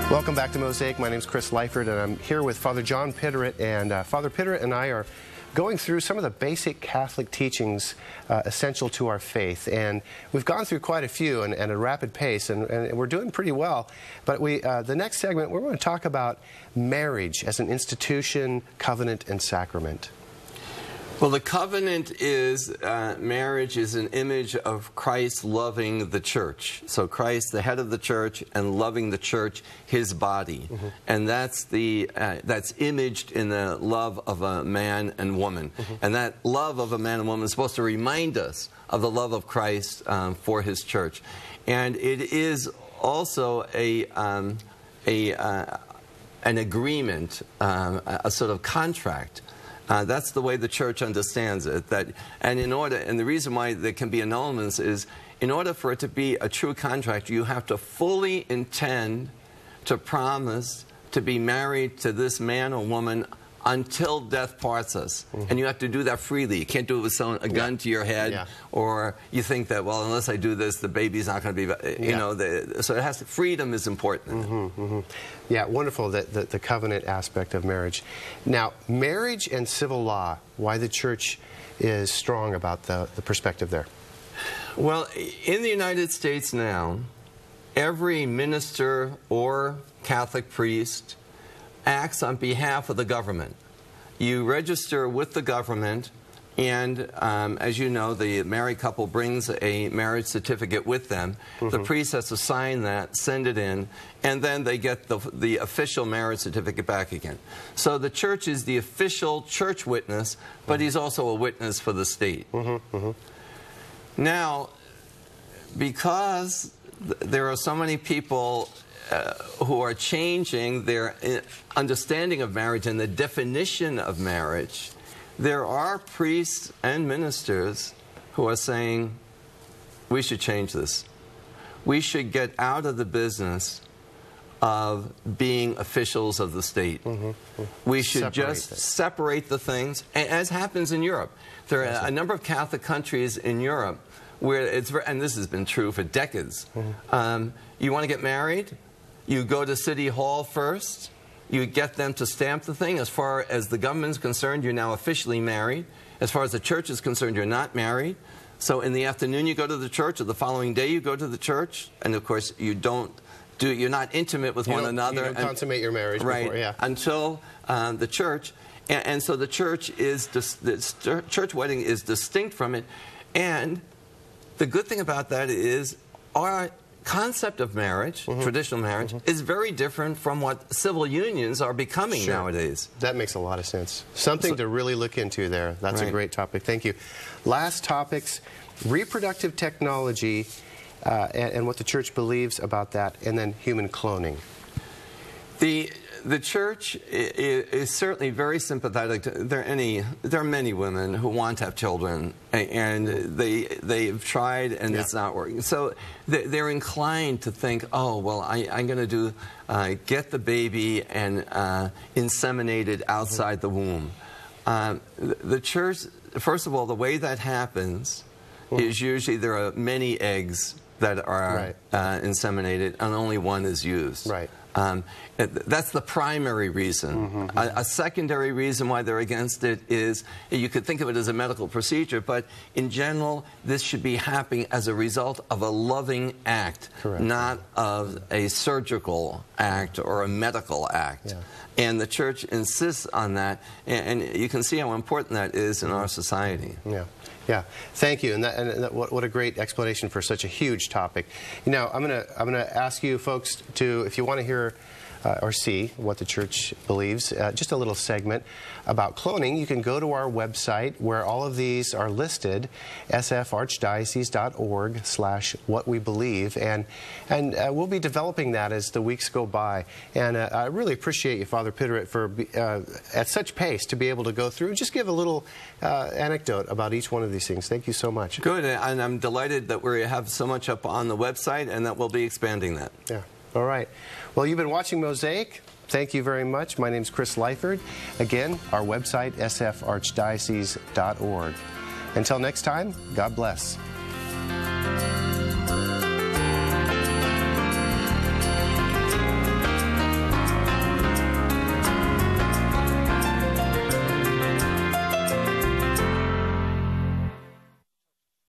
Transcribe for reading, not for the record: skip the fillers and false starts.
Welcome back to Mosaic. My name is Chris Lyford, and I'm here with Father John Pitteritt. And Father Pitteritt and I are going through some of the basic Catholic teachings essential to our faith. And we've gone through quite a few and at a rapid pace, and we're doing pretty well. But the next segment, we're going to talk about marriage as an institution, covenant, and sacrament. Well, the covenant is, marriage is an image of Christ loving the church. So Christ, the head of the church, and loving the church, his body. Mm-hmm. And that's imaged in the love of a man and woman. Mm-hmm. And that love of a man and woman is supposed to remind us of the love of Christ for his church. And it is also an agreement, a sort of contract. That's the way the church understands it. And the reason why there can be annulments is, in order for it to be a true contract, you have to fully intend to promise to be married to this man or woman until death parts us. Mm-hmm. And you have to do that freely. You can't do it with a gun to your head, or you think that, well, unless I do this, the baby's not going to be, you know, so it has to, freedom is important. Mm-hmm, mm-hmm. Yeah, wonderful, the covenant aspect of marriage. Now, marriage and civil law, why the church is strong about the perspective there? Well, in the United States now, every minister or Catholic priest acts on behalf of the government. You register with the government, and as you know, the married couple brings a marriage certificate with them. Mm-hmm. The priest has to sign that, send it in, and then they get the official marriage certificate back again. So the church is the official church witness, but he's also a witness for the state. Mm-hmm. Mm-hmm. Now, because there are so many people who are changing their understanding of marriage and the definition of marriage, there are priests and ministers who are saying, we should change this. We should get out of the business of being officials of the state. Mm-hmm. We should just separate the things, as happens in Europe. There are a number of Catholic countries in Europe where it's, and this has been true for decades, you want to get married? You go to City Hall first, you get them to stamp the thing. As far as the government's concerned, you're now officially married. As far as the church is concerned, you're not married. So in the afternoon you go to the church, or the following day you go to the church, and of course you're not intimate with one another. You don't consummate your marriage before, until the church. And so the church is, the church wedding is distinct from it. And the good thing about that is our concept of marriage, traditional marriage, is very different from what civil unions are becoming nowadays. That makes a lot of sense. Something to really look into there. That's a great topic. Thank you. Last topics, reproductive technology and what the church believes about that, and then human cloning. The church is certainly very sympathetic. There are many women who want to have children, and they've tried, and it's not working. So they're inclined to think, oh, well, I'm going to get the baby and inseminate it outside the womb. The church, first of all, the way that happens is usually there are many eggs that are inseminated, and only one is used. Right. That's the primary reason. A secondary reason why they're against it is, you could think of it as a medical procedure, but in general, this should be happening as a result of a loving act, not of a surgical act or a medical act. And the church insists on that, and you can see how important that is in our society. Yeah, thank you, and what a great explanation for such a huge topic. Now, I'm gonna ask you folks to, if you want to hear or see what the church believes, just a little segment about cloning, you can go to our website where all of these are listed, sfarchdiocese.org/whatwebelieve, and we'll be developing that as the weeks go by. And I really appreciate you, Father Pitteritt, for at such pace to be able to go through and just give a little anecdote about each one of these things. Thank you so much. Good, and I'm delighted that we have so much up on the website, and that we'll be expanding that. Yeah. All right. Well, you've been watching Mosaic. Thank you very much. My name's Chris Lyford. Again, our website, sfarchdiocese.org. Until next time, God bless.